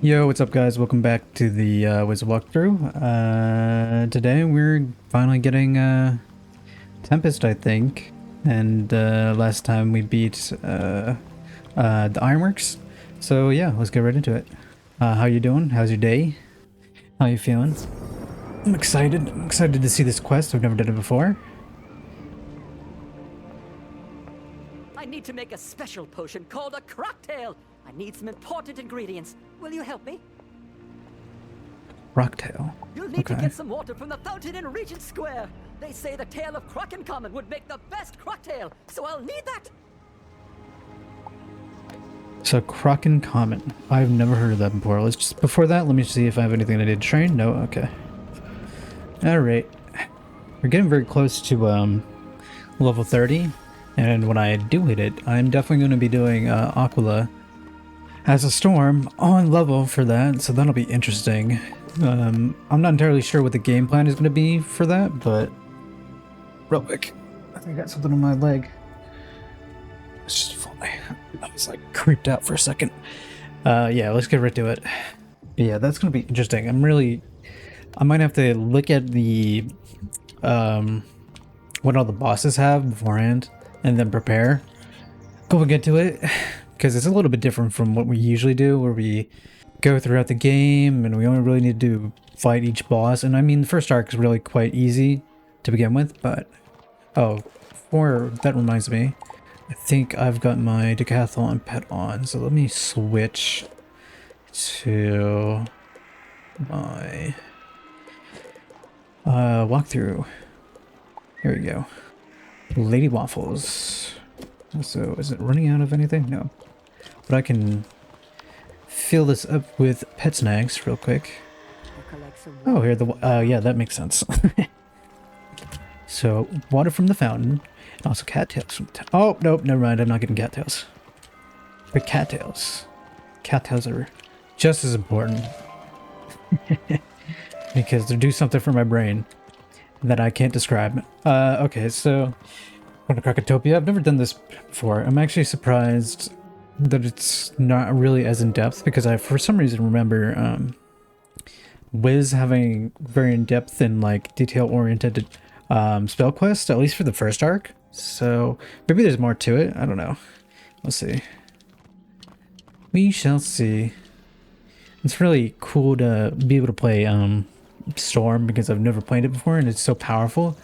Yo, what's up guys? Welcome back to the Wizard walkthrough. Today we're finally getting Tempest, I think. And last time we beat the Ironworks. So yeah, let's get right into it. How you doing? How's your day? How you feeling? I'm excited. I'm excited to see this quest. I've never done it before. I need to make a special potion called a cocktail. I need some important ingredients. Will you help me? Rocktail. You'll need to get some water from the fountain in Regent Square. They say the tail of Kraken Common would make the best cocktail, so I'll need that. So Kraken Common. I've never heard of that before. Let's just before that, let me see if I have anything I need to train. No, okay. Alright. We're getting very close to level 30. And when I do hit it, I'm definitely going to be doing Aquila as a storm on level for that, so that'll be interesting. I'm not entirely sure what the game plan is going to be for that, but real quick, I think I got something on my leg. It's just funny. I was like creeped out for a second. Yeah, let's get right to it. But yeah, that's going to be interesting. I might have to look at the what all the bosses have beforehand and then prepare going into it, because it's a little bit different from what we usually do, where we go throughout the game and we only really need to fight each boss. And I mean, the first arc is really quite easy to begin with, but that reminds me, I think I've got my decathlon pet on, so let me switch to my walkthrough. Here we go. Lady Waffles. So, is it running out of anything? No. But I can fill this up with pet snacks real quick. Oh, here yeah, that makes sense. So, water from the fountain, and also cattails from the oh, nope, never mind, I'm not getting cattails. But cattails. Cattails are just as important. Because they do something for my brain that I can't describe. Okay, so going to Krakatopia. I've never done this before. I'm actually surprised that it's not really as in-depth, because I, for some reason, remember Wiz having very in-depth and like detail-oriented spell quests, at least for the first arc. So maybe there's more to it. I don't know. We'll see. We shall see. It's really cool to be able to play Storm, because I've never played it before and it's so powerful,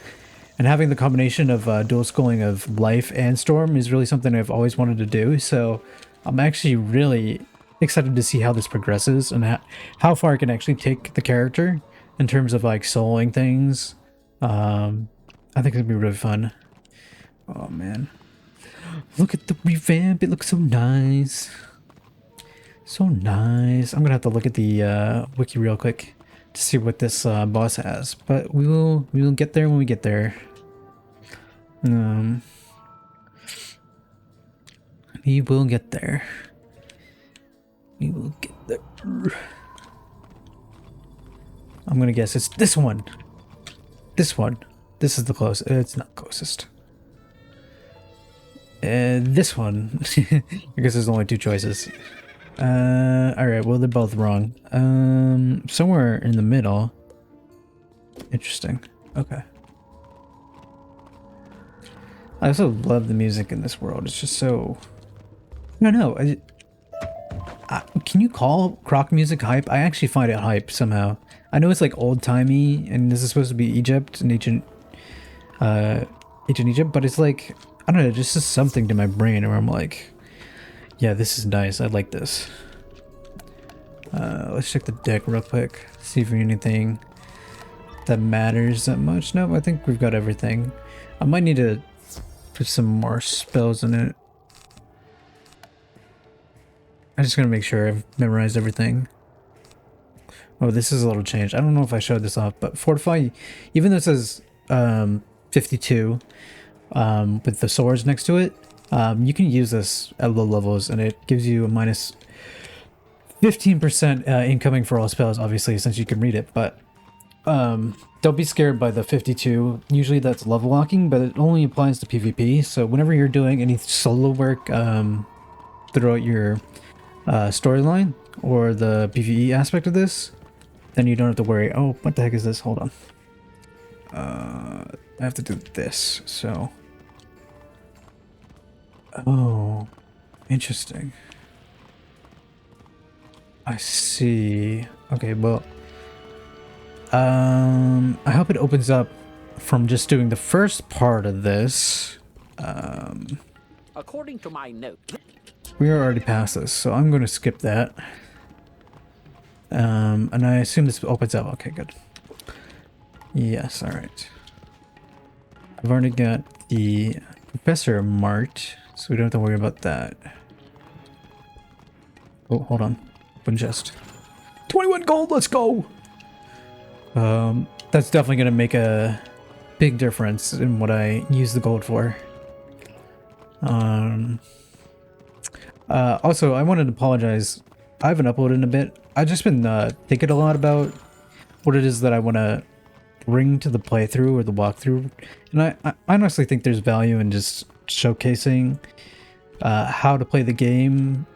and having the combination of dual schooling of life and Storm is really something I've always wanted to do. So I'm actually really excited to see how this progresses and how far I can actually take the character in terms of like souling things. I think it's gonna be really fun. Oh man, look at the revamp, it looks so nice. So nice. I'm gonna have to look at the wiki real quick to see what this boss has, but we will get there when we get there. We will get there. We will get there. I'm gonna guess it's this one. This one. This is the closest. It's not closest. This one. I guess there's only two choices. Alright, well, they're both wrong. Somewhere in the middle. Interesting. Okay. I also love the music in this world. It's just so... I don't know. Can you call Croc music hype? I actually find it hype somehow. I know it's like old-timey, and this is supposed to be Egypt and ancient Egypt, but it's like, I don't know, just something to my brain where I'm like, yeah, this is nice. I like this. Let's check the deck real quick. See if we need anything that matters that much. No, I think we've got everything. I might need to put some more spells in it. I'm just gonna make sure I've memorized everything. Oh, this is a little changed. I don't know if I showed this off, but Fortify, even though it says 52 with the swords next to it, you can use this at low levels, and it gives you a minus 15% incoming for all spells, obviously, since you can read it. But don't be scared by the 52. Usually that's level locking, but it only applies to PvP. So whenever you're doing any solo work throughout your storyline, or the PvE aspect of this, then you don't have to worry. Oh, what the heck is this? Hold on. I have to do this, so... Oh, interesting. I see. Okay, well... I hope it opens up from just doing the first part of this. According to my note, We are already past this, so I'm going to skip that. And I assume this opens up. Okay, good. Yes, alright. I've already got the professor marked, so we don't have to worry about that. Oh, hold on. Open chest. 21 gold, let's go! That's definitely going to make a big difference in what I use the gold for. Also, I wanted to apologize. I haven't uploaded in a bit. I've just been thinking a lot about what it is that I want to bring to the playthrough or the walkthrough. And I honestly think there's value in just showcasing how to play the game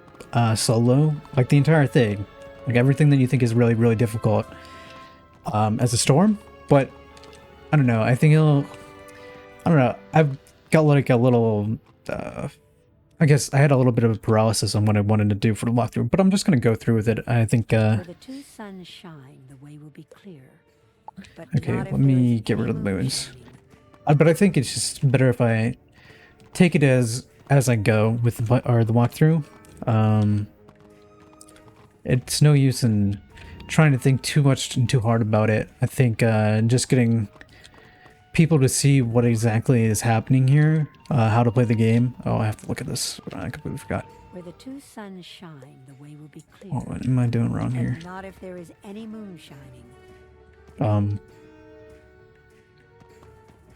solo. Like the entire thing. Like everything that you think is really, really difficult as a storm. But I don't know. I think it'll... I don't know. I've got like a little... I guess I had a little bit of a paralysis on what I wanted to do for the walkthrough, but I'm just going to go through with it. I think, Where the two suns shine, the way will be clear. But okay, not if let there me is get rid of the any moons. shining. But I think it's just better if I take it as I go with the walkthrough. It's no use in trying to think too much and too hard about it. I think just getting people to see what exactly is happening here, how to play the game. Oh, I have to look at this. I completely forgot. Where the two suns shine, the way will be clear. Oh, what am I doing wrong here? And not if there is any moon shining.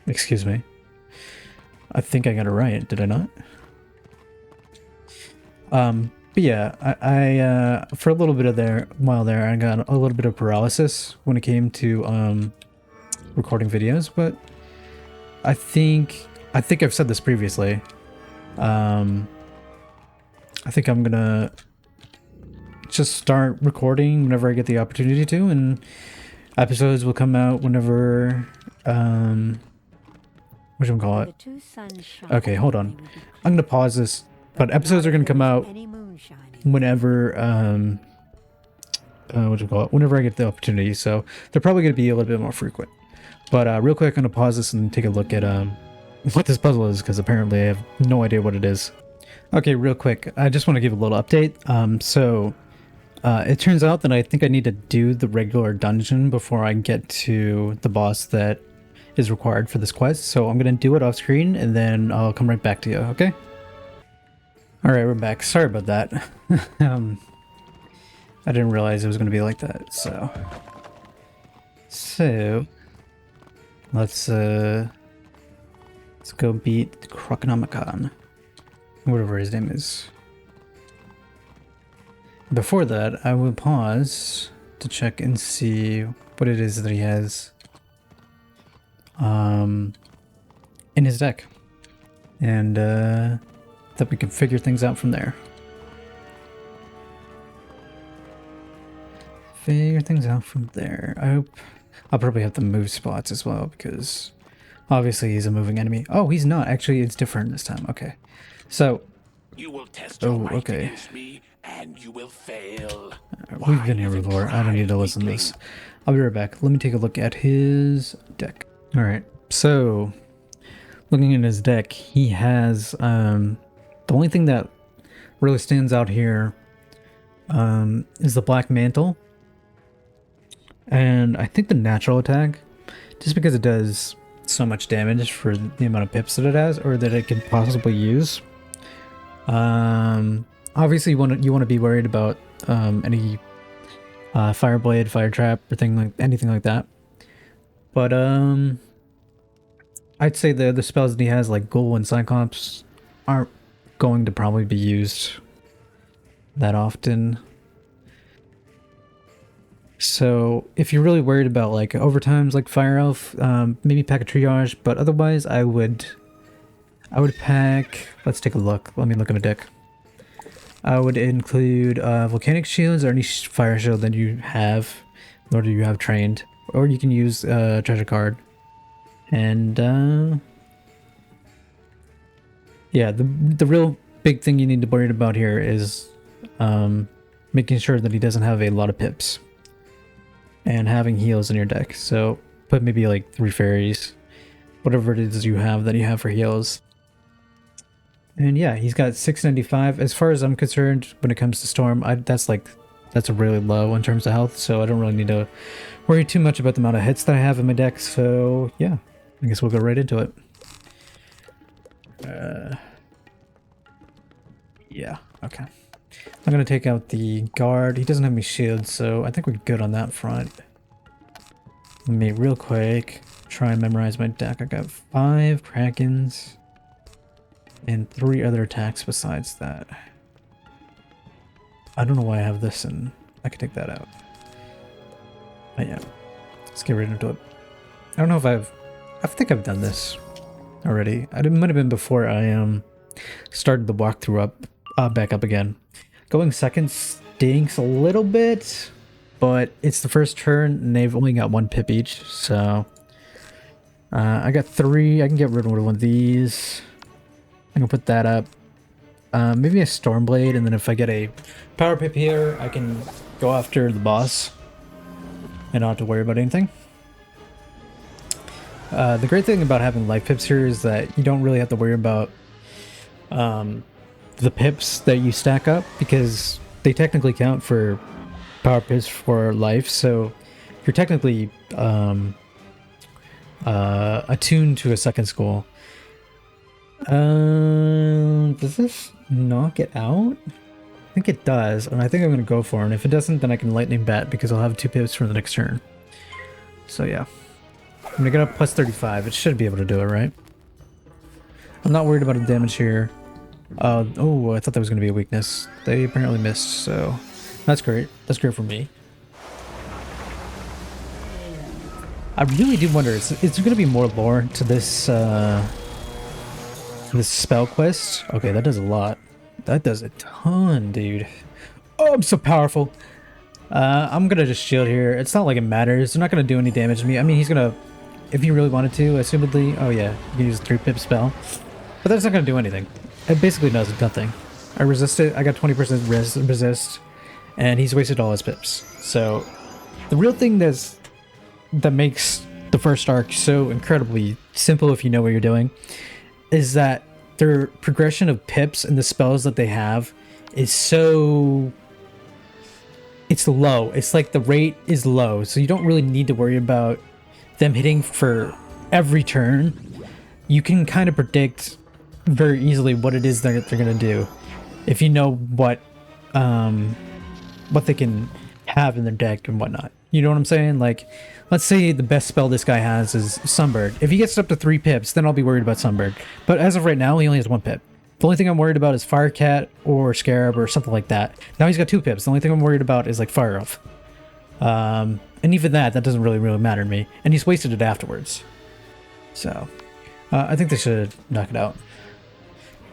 Excuse me. I think I got it right, did I not? But yeah, I for a little bit of while there, I got a little bit of paralysis when it came to recording videos, but I think I've said this previously. I think I'm gonna just start recording whenever I get the opportunity to, and episodes will come out whenever whatchamacallit? The two suns shine, Okay, hold the on. way will be clear. I'm gonna pause this, but episodes are gonna come out Any moon shining. whenever whenever I get the opportunity, so they're probably gonna be a little bit more frequent. But real quick, I'm gonna pause this and take a look at what this puzzle is, because apparently I have no idea what it is. Okay, real quick, I just want to give a little update. It turns out that I think I need to do the regular dungeon before I get to the boss that is required for this quest. So I'm gonna do it off screen and then I'll come right back to you. Okay. All right, we're back. Sorry about that. I didn't realize it was gonna be like that. So let's go beat Croconomicon, whatever his name is. Before that, I will pause to check and see what it is that he has in his deck, and that we can figure things out from there. I hope I'll probably have to move spots as well, because obviously he's a moving enemy. Oh, he's not. Actually, it's different this time. Okay. So, You will test your might okay. against me, and you will fail. We've been here before. I don't need to listen to this. I'll be right back. Let me take a look at his deck. Alright, so looking at his deck, he has the only thing that really stands out here is the Black Mantle. And I think the natural attack, just because it does so much damage for the amount of pips that it has, or that it can possibly use. Obviously you want to be worried about any fire blade, fire trap, or anything like that. But I'd say the spells that he has, like Ghoul and Cyclops, aren't going to probably be used that often. So if you're really worried about like overtimes like Fire Elf, maybe pack a triage, but otherwise I would pack, let's take a look. Let me look at my deck. I would include volcanic shields or any fire shield that you have, or you have trained, or you can use treasure card. And yeah, the real big thing you need to worry about here is making sure that he doesn't have a lot of pips and having heals in your deck. So put maybe like 3 fairies, whatever it is you have that you have for heals. And yeah, he's got 695. As far as I'm concerned, when it comes to Storm, that's a really low in terms of health, so I don't really need to worry too much about the amount of hits that I have in my deck. So yeah, I guess we'll go right into it. Yeah, okay. I'm gonna take out the guard. He doesn't have any shields, so I think we're good on that front. Let me real quick try and memorize my deck. I got 5 Krakens and 3 other attacks besides that. I don't know why I have this, and I can take that out. But yeah, let's get right into it. I don't know if I think I've done this already. It might have been before I started the walkthrough back up again. Going second stinks a little bit, but it's the first turn and they've only got 1 pip each, so I got 3. I can get rid of one of these. I'm gonna put that up. Maybe a Stormblade, and then if I get a power pip here, I can go after the boss and not have to worry about anything. The great thing about having life pips here is that you don't really have to worry about the pips that you stack up, because they technically count for power pips for life, so you're technically attuned to a second school. Does this knock it out? I think it does, and I think I'm going to go for it, and if it doesn't, then I can lightning bat, because I'll have 2 pips for the next turn. So yeah, I'm going to get up plus 35. It should be able to do it, right? I'm not worried about the damage here. Oh, I thought that was going to be a weakness. They apparently missed, so that's great. That's great for me. I really do wonder, is there going to be more lore to this this spell quest? Okay, that does a lot. That does a ton, dude. Oh, I'm so powerful. I'm gonna just shield here. It's not like it matters. They're not gonna do any damage to me. I mean, he's gonna, if he really wanted to, assumedly. Oh yeah, you can use a 3 pip spell, but that's not gonna do anything. It basically does nothing. I resist it. I got 20% resist, and he's wasted all his pips. So the real thing that makes the first arc so incredibly simple, if you know what you're doing, is that their progression of pips and the spells that they have is so... it's low. It's like the rate is low, so you don't really need to worry about them hitting for every turn. You can kind of predict very easily what it is that they're gonna do if you know what they can have in their deck and whatnot. You know what I'm saying? Like, let's say the best spell this guy has is Sunbird. If he gets up to 3 pips, then I'll be worried about Sunbird. But as of right now, he only has 1 pip. The only thing I'm worried about is Firecat or Scarab or something like that. Now he's got 2 pips. The only thing I'm worried about is like Fire Elf. And even that doesn't really matter to me. And he's wasted it afterwards. So, I think they should knock it out.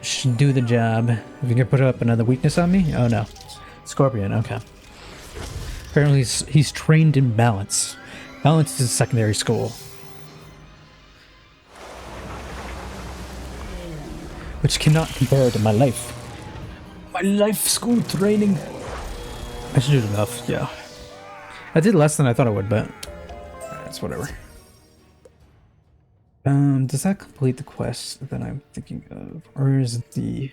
Should do the job. If you can put up another weakness on me? Oh no. Scorpion, okay. Apparently he's trained in balance. Balance is a secondary school. Which cannot compare to my life. My life school training. I should do enough, yeah. I did less than I thought I would, but it's whatever. Does that complete the quest that I'm thinking of? Or is it the...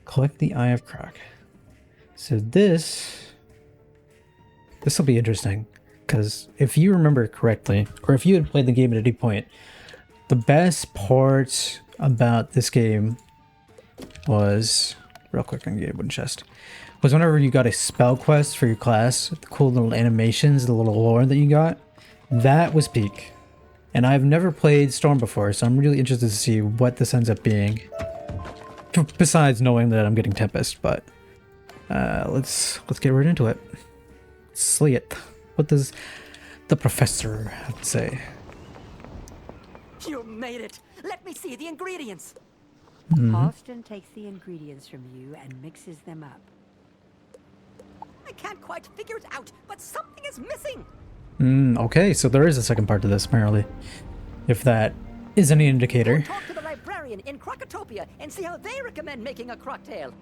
collect the Eye of Croc. So this will be interesting, because if you remember correctly, or if you had played the game at any point, the best part about this game was, real quick, I'm gonna get a wooden chest, was whenever you got a spell quest for your class, the cool little animations, the little lore that you got, that was peak. And I've never played Storm before, so I'm really interested to see what this ends up being. Besides knowing that I'm getting Tempest, but let's get right into it. Slay it. What does the professor have to say? You made it! Let me see the ingredients! Halston takes the ingredients from you and mixes them up. I can't quite figure it out, but something is missing. Okay, so there is a second part to this, apparently. If that is any indicator. Talk to the librarian in Crocotopia and see how they recommend making a cocktail.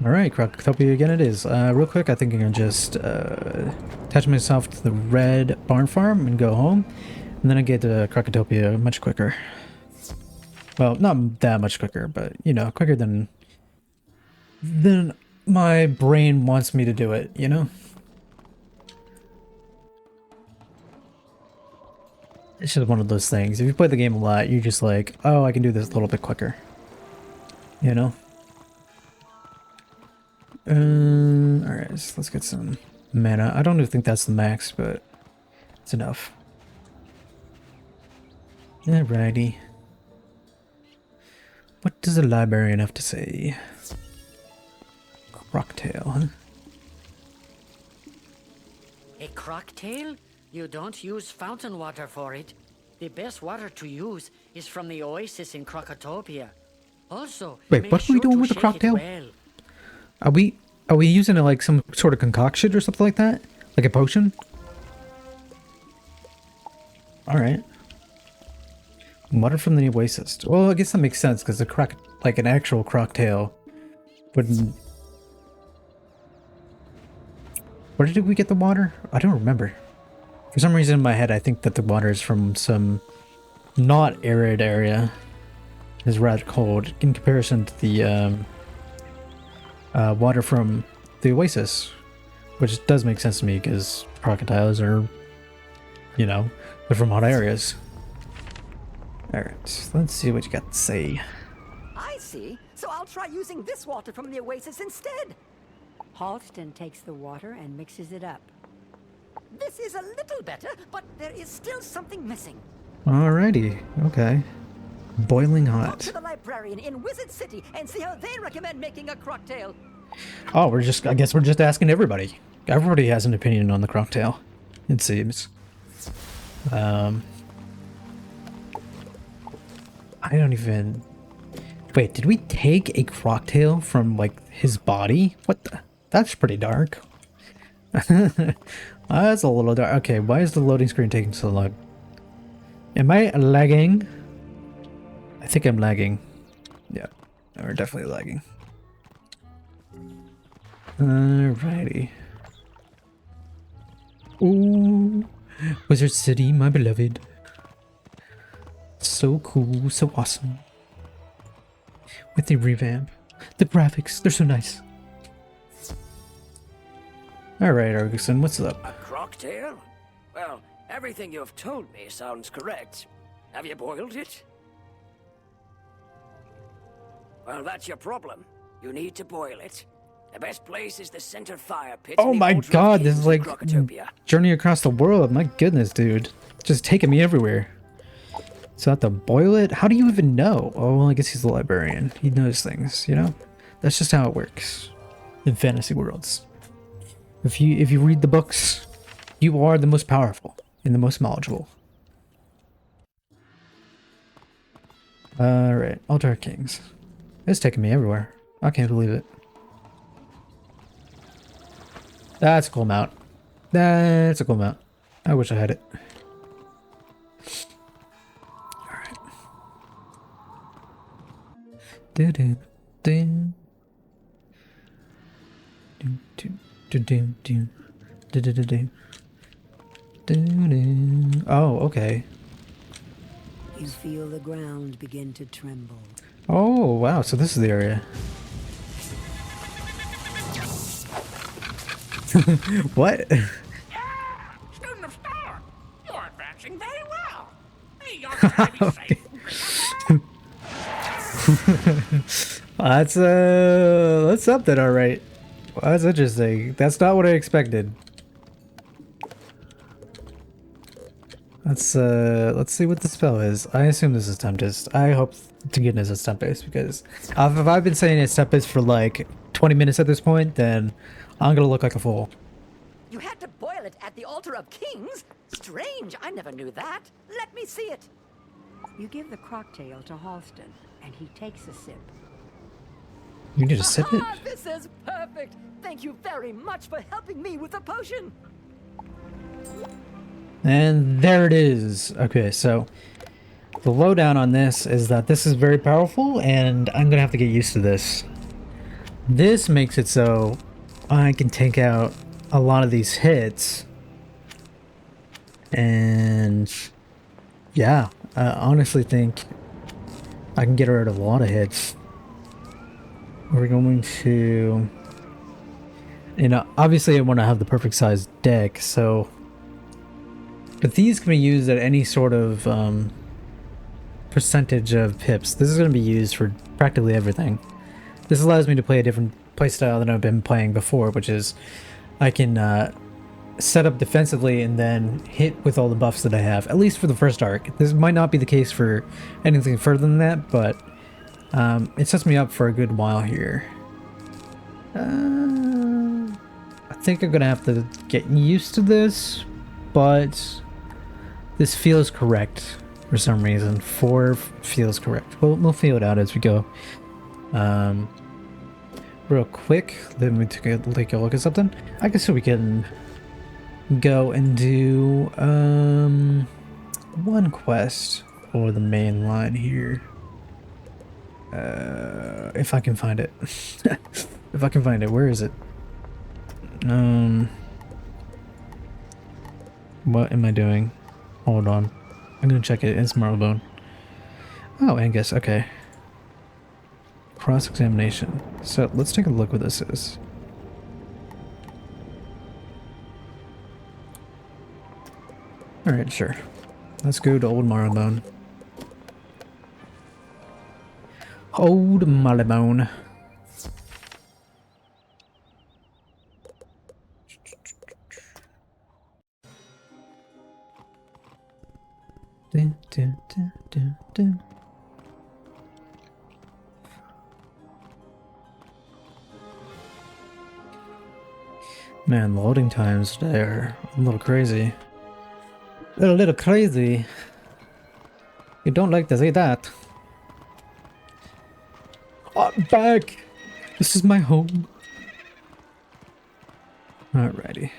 Alright, Crocotopia again it is. Real quick, I think I'm gonna just attach myself to the red barn farm and go home. And then I get to Crocotopia much quicker. Well, not that much quicker, but, you know, quicker than my brain wants me to do it, you know? It's just one of those things. If you play the game a lot, you're just like, oh, I can do this a little bit quicker. You know? Alright, so let's get some mana. I don't even think that's the max, but it's enough. Alrighty. What does the librarian have to say? Crocktail, huh? A cocktail? You don't use fountain water for it. The best water to use is from the oasis in Crocotopia. Also, wait, make what are we sure doing to with the shake it cocktail? well. Are we using it like some sort of concoction or something like that? Like a potion? Alright. Water from the oasis. Well, I guess that makes sense because like an actual cocktail wouldn't. Where did we get the water? I don't remember. For some reason in my head, I think that the water is from some not arid area. It's rather cold in comparison to the water from the oasis, which does make sense to me because crocodiles are, you know, they're from hot areas. Alright, let's see what you got to say. I see. So I'll try using this water from the oasis instead. Halston takes the water and mixes it up. This is a little better, but there is still something missing. Alrighty, okay. Boiling Talk hot. to the librarian in Wizard City and see how they recommend making a cocktail. Oh, I guess we're just asking everybody. Everybody has an opinion on the cocktail, it seems. I don't even... Wait, did we take a cocktail from, like, his body? What the... That's pretty dark. That's a little dark. Okay, why is the loading screen taking so long? Am I lagging? I think I'm lagging. Yeah, we're definitely lagging. Alrighty. Ooh, Wizard City, my beloved. So cool, so awesome. With the revamp. The graphics, they're so nice. Alright, Argison, what's up? A cocktail? Well, everything you've told me sounds correct. Have you boiled it? Well, that's your problem. You need to boil it. The best place is the center fire pit. Oh my god, this is like Journey Across the World. My goodness, dude. Just taking me everywhere. So I have to boil it? How do you even know? Oh, well, I guess he's the librarian. He knows things, you know? That's just how it works in fantasy worlds. If you read the books, you are the most powerful and the most knowledgeable. Alright, Altar Kings. It's taking me everywhere. I can't believe it. That's a cool mount. That's a cool mount. I wish I had it. Alright. Do-do, do. Oh, okay. You feel the ground begin to tremble. Oh, wow. So this is the area. What? Student of Star, you're advancing very well. Hey, you're trying to be safe. That's something, all right. Well, that's interesting. That's not what I expected. Let's see what the spell is. I assume this is Tempest. I hope to goodness it's Tempest because if I've been saying it's Tempest for like 20 minutes at this point, then I'm gonna look like a fool. You had to boil it at the altar of kings? Strange, I never knew that. Let me see it. You give the cocktail to Halston. and he takes a sip. You need to sip it? Ah, this is perfect! Thank you very much for helping me with the potion! And there it is. Okay, so the lowdown on this is that this is very powerful, and I'm gonna have to get used to this. This makes it so I can take out a lot of these hits. And yeah, I honestly think I can get rid of a lot of hits. We're going to, you know, obviously I want to have the perfect size deck, so, but these can be used at any sort of percentage of pips. This is going to be used for practically everything. This allows me to play a different playstyle than I've been playing before, which is I can set up defensively and then hit with all the buffs that I have, at least for the first arc. This might not be the case for anything further than that, but it sets me up for a good while here. I think I'm gonna have to get used to this, but this feels correct for some reason. 4 feels correct. We'll feel it out as we go. Real quick, let me take a look at something. I guess we can go and do one quest for the main line here. If I can find it. If I can find it, where is it? What am I doing? Hold on. I'm gonna check it. It's Marlbone. Oh, Angus, okay. Cross-examination. So let's take a look what this is. Alright, sure. Let's go to Old Marylebone. Old Marylebone. Dun, dun, dun, dun, dun. Man, loading times today are a little crazy. A little crazy. You don't like to say that. I'm back! This is my home. Alrighty.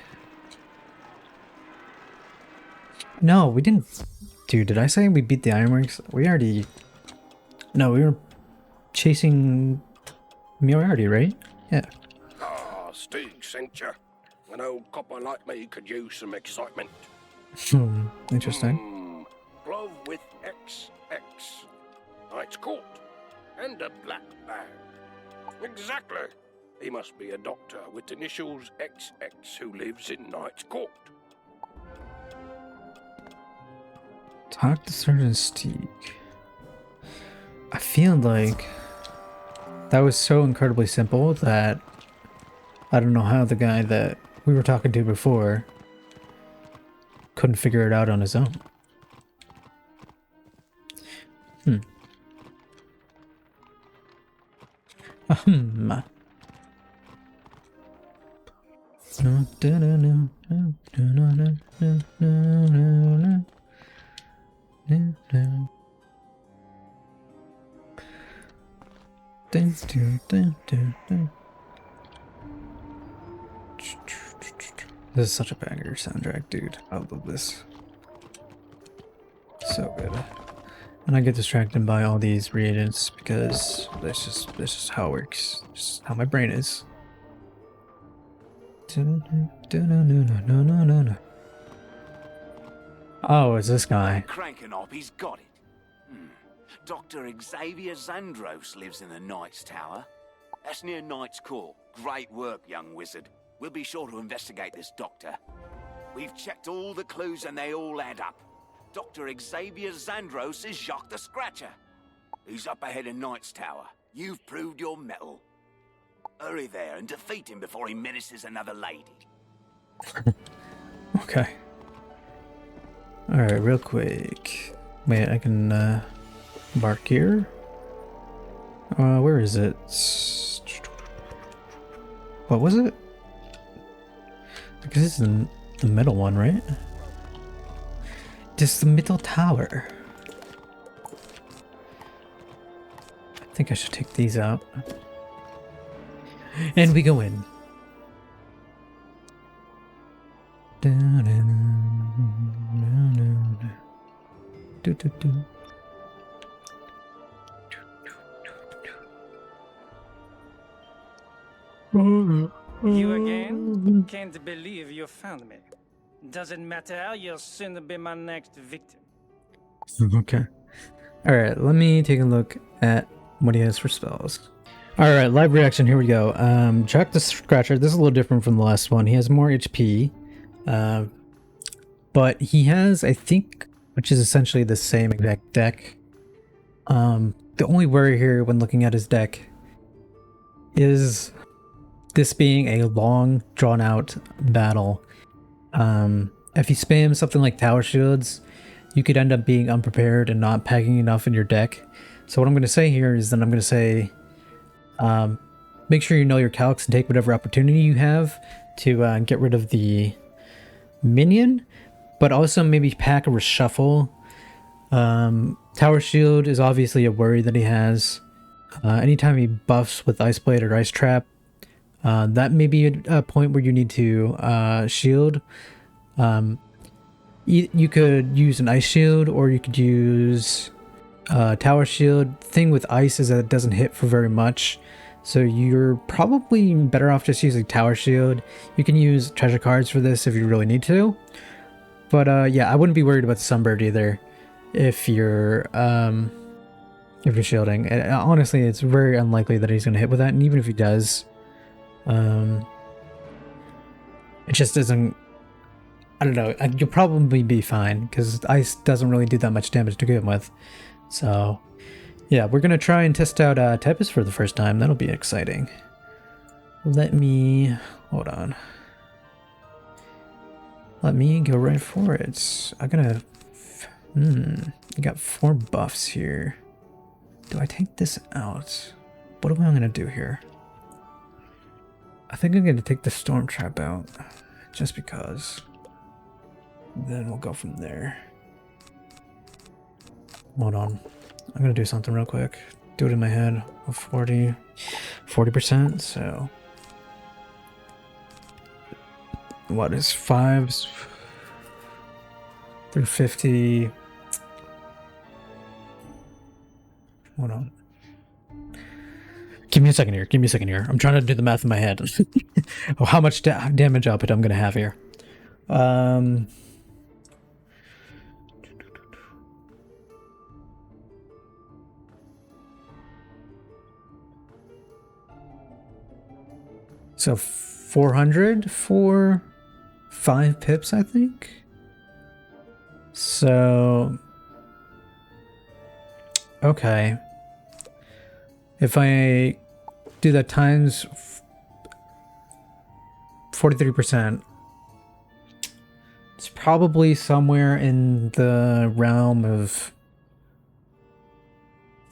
No, we didn't. Dude, did I say we beat the Ironworks? We already. No, we were chasing Moriarty, right? Yeah. Ah, Stig sent you. An old copper like me could use some excitement. Interesting. Glove with XX. Knight's Court. And a black bag. Exactly. He must be a doctor with initials XX who lives in Knight's Court. Talk to Sergeant Stig. I feel like that was so incredibly simple that I don't know how the guy that we were talking to before couldn't figure it out on his own. This is such a banger soundtrack, dude. I love this. So good. And I get distracted by all these reagents because that's just how it works. Just how my brain is. Oh, it's this guy. Cranking up, he's got it. Dr. Xavier Zandros lives in the Knight's Tower. That's near Knight's Court. Great work, young wizard. We'll be sure to investigate this doctor. We've checked all the clues and they all add up. Dr. Xavier Zandros is Jacques the Scratcher. He's up ahead in Knight's Tower. You've proved your mettle. Hurry there and defeat him before he menaces another lady. Okay. Alright, real quick. Wait, I can mark here. Where is it? What was it? I guess it's the middle one, right? Just the middle tower. I think I should take these out. And we go in. You again? Can't believe you found me. Doesn't matter, you'll soon be my next victim. Okay. Alright, let me take a look at what he has for spells. Alright, live reaction, here we go. Jacques the Scratcher, this is a little different from the last one. He has more HP. But he has, I think, which is essentially the same exact deck. The only worry here when looking at his deck is this being a long, drawn-out battle. If you spam something like Tower Shields, you could end up being unprepared and not packing enough in your deck. So what I'm going to say here is that I'm going to say, make sure you know your calcs and take whatever opportunity you have to get rid of the minion, but also maybe pack a reshuffle. Tower Shield is obviously a worry that he has. Anytime he buffs with Ice Blade or Ice Trap, that may be a point where you need to shield. You could use an Ice Shield, or you could use Tower Shield. Thing with Ice is that it doesn't hit for very much, so you're probably better off just using Tower Shield. You can use treasure cards for this if you really need to. But yeah, I wouldn't be worried about the Sunbird either if you're shielding. And honestly, it's very unlikely that he's going to hit with that, and even if he does, it just isn't. I don't know. You'll probably be fine because ice doesn't really do that much damage to begin with. So yeah, we're gonna try and test out Tempest for the first time. That'll be exciting. Let me hold on. Let me go right for it. I'm gonna. I got 4 buffs here. Do I take this out? What am I gonna do here? I think I'm gonna take the Storm Trap out, just because. Then we'll go from there. Hold on. I'm gonna do something real quick. Do it in my head. 40%, so. What is 5s? 350. Hold on. Give me a second here. Give me a second here. I'm trying to do the math in my head. Oh, how much damage output I'm gonna have here. So 400 for 5 pips, I think. So okay. If I do that times 43%, it's probably somewhere in the realm of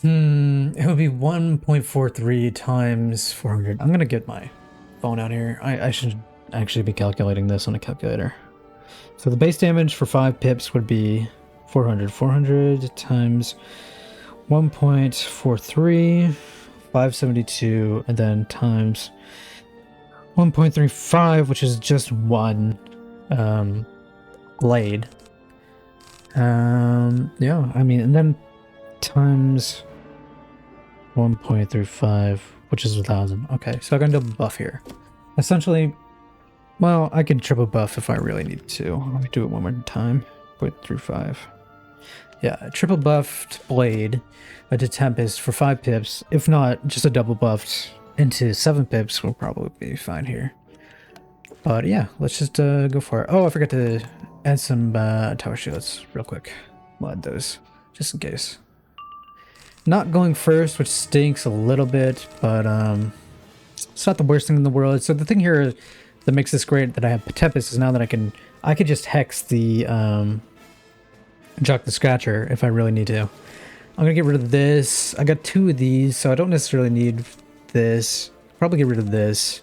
it would be 1.43 times 400. I'm gonna get my phone out here. I should actually be calculating this on a calculator. So the base damage for 5 pips would be 400. 400 times 1.43, 572, and then times 1.35, which is just 1 blade. Yeah, I mean, and then times 1.35, which is 1,000. Okay, so I'm gonna double buff here. Essentially, well, I can triple buff if I really need to. Let me do it one more time. 0.35. Yeah, triple buffed blade to Tempest for 5 pips. If not, just a double buffed into 7 pips will probably be fine here. But yeah, let's just go for it. Oh, I forgot to add some tower shields real quick. I'll add those, just in case. Not going first, which stinks a little bit, but it's not the worst thing in the world. So the thing here that makes this great that I have Tempest is now that I could just hex the Jacques the Scratcher if I really need to. I'm gonna get rid of this. I got 2 of these, so I don't necessarily need this. Probably get rid of this.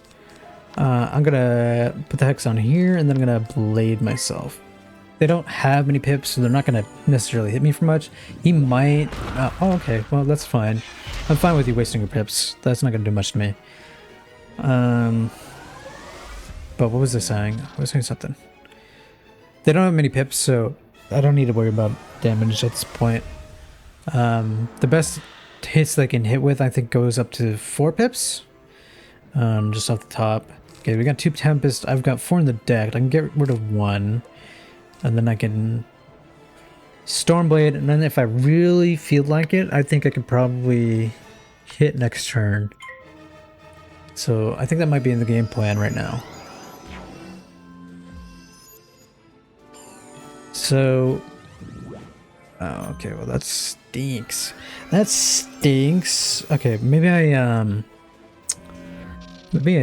I'm gonna put the hex on here, and then I'm gonna blade myself. they don't have many pips, so they're not going to necessarily hit me for much. He might... oh, okay. Well, that's fine. I'm fine with you wasting your pips. That's not going to do much to me. But what was I saying? I was saying something. They don't have many pips, so I don't need to worry about damage at this point. The best hits they can hit with, I think, goes up to 4 pips. Just off the top. Okay, we got 2 Tempest. I've got 4 in the deck. I can get rid of 1. And then I can Stormblade. And then if I really feel like it, I think I could probably hit next turn. So I think that might be in the game plan right now. So... oh, okay, well that stinks. That stinks. Okay, maybe I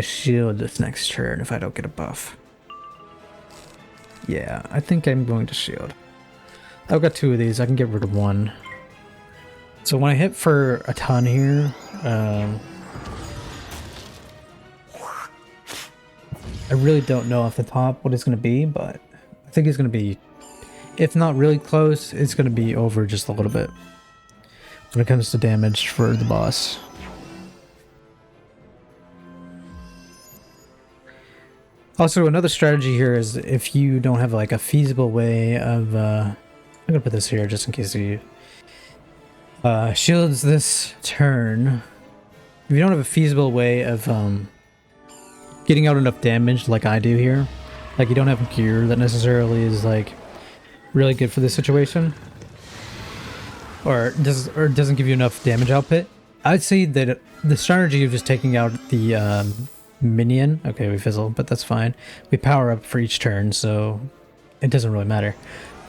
shield this next turn if I don't get a buff. Yeah, I think I'm going to shield. I've got 2 of these, I can get rid of 1. So when I hit for a ton here, I really don't know off the top what it's going to be, but I think it's going to be, if not really close, it's going to be over just a little bit when it comes to damage for the boss. Also, another strategy here is if you don't have like a feasible way of, I'm going to put this here just in case he shields this turn. If you don't have a feasible way of getting out enough damage like I do here, like you don't have gear that necessarily is like really good for this situation, or doesn't give you enough damage output, I'd say that the strategy of just taking out the minion, okay, we fizzle, but that's fine. We power up for each turn, so it doesn't really matter.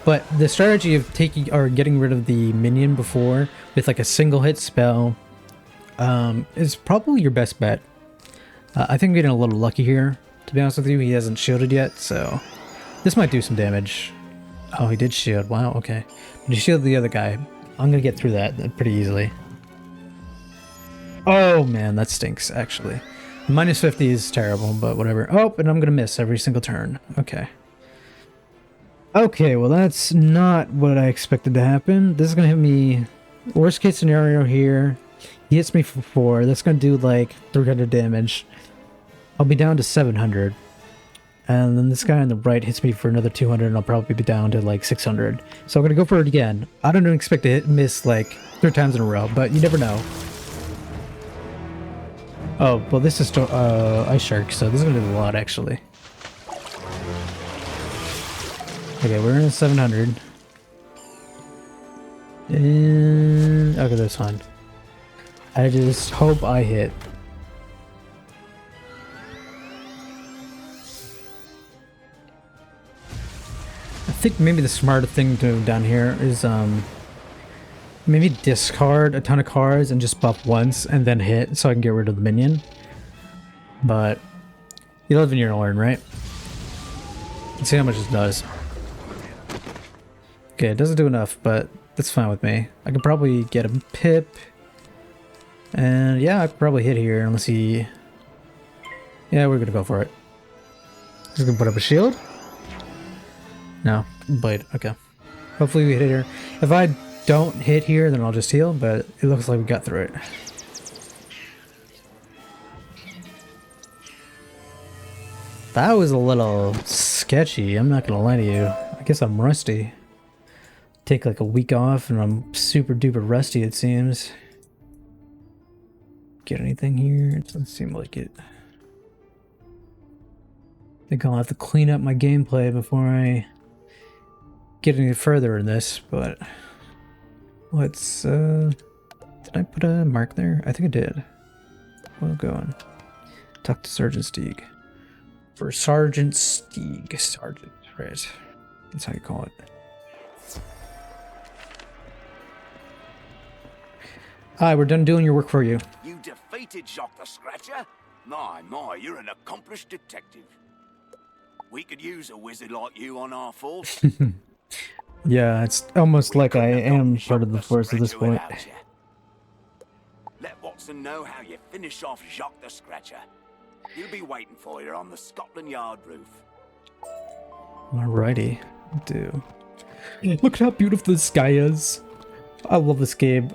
But the strategy of taking or getting rid of the minion before with like a single hit spell is probably your best bet. I think I'm getting a little lucky here, to be honest with you. He hasn't shielded yet, so this might do some damage. Oh, he did shield. Wow, okay. But he shielded the other guy. I'm gonna get through that pretty easily. Oh man, that stinks, actually. Minus 50 is terrible, but whatever. Oh, and I'm gonna miss every single turn. Okay. Okay, well that's not what I expected to happen. This is gonna hit me... worst case scenario here. He hits me for 4. That's gonna do like 300 damage. I'll be down to 700. And then this guy on the right hits me for another 200 and I'll probably be down to like 600. So I'm gonna go for it again. I don't expect to miss like 3 times in a row, but you never know. Oh, well this is Ice Shark, so this is gonna do a lot actually. Okay, we're in 700. And... okay, that's fine. I just hope I hit. I think maybe the smarter thing to do down here is maybe discard a ton of cards and just buff once and then hit so I can get rid of the minion. But you live and you learn, right? Let's see how much it does. Okay, it doesn't do enough, but that's fine with me. I could probably get a pip. And yeah, I could probably hit here unless he... yeah, we're gonna go for it. Just gonna put up a shield. No, blade. Okay. Hopefully we hit here. If I don't hit here, then I'll just heal, but it looks like we got through it. That was a little sketchy, I'm not gonna lie to you. I guess I'm rusty. Take like a week off and I'm super duper rusty, it seems. Get anything here? It doesn't seem like it. I think I'll have to clean up my gameplay before I get any further in this, but let's did I put a mark there? I think I did. Well, go on. Talk to Sergeant Steeg. For Sergeant Steeg. Sergeant, right. That's how you call it. Hi, we're done doing your work for you. You defeated Jacques the Scratcher? My, you're an accomplished detective. We could use a wizard like you on our force. Yeah, it's almost like I am part of the force at this point. Let Watson know how you finish off Jacques the Scratcher. He'll be waiting for you on the Scotland Yard roof. Alrighty. do. Look at how beautiful the sky is. I love this game.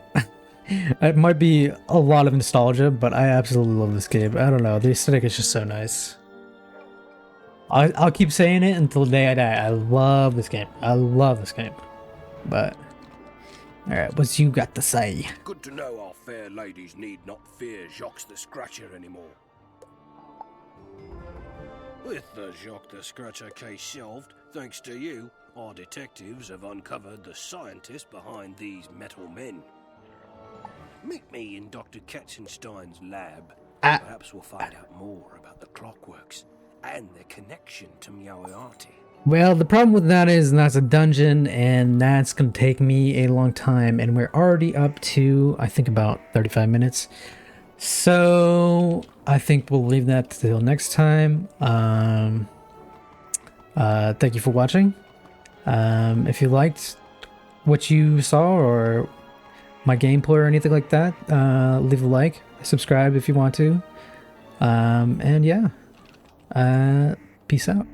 It might be a lot of nostalgia, but I absolutely love this game. I don't know, the aesthetic is just so nice. I'll keep saying it until the day I die. I love this game. I love this game. But, alright, what's you got to say? Good to know our fair ladies need not fear Jacques the Scratcher anymore. With the Jacques the Scratcher case solved, thanks to you, our detectives have uncovered the scientist behind these metal men. Meet me in Dr. Katzenstein's lab. Perhaps we'll find out more about the clockworks and their connection to Moriarty. Well, the problem with that is that's a dungeon, and that's gonna take me a long time, and we're already up to, I think, about 35 minutes. So I think we'll leave that till next time. Thank you for watching. If you liked what you saw or my gameplay or anything like that, leave a like, subscribe if you want to. And yeah, peace out.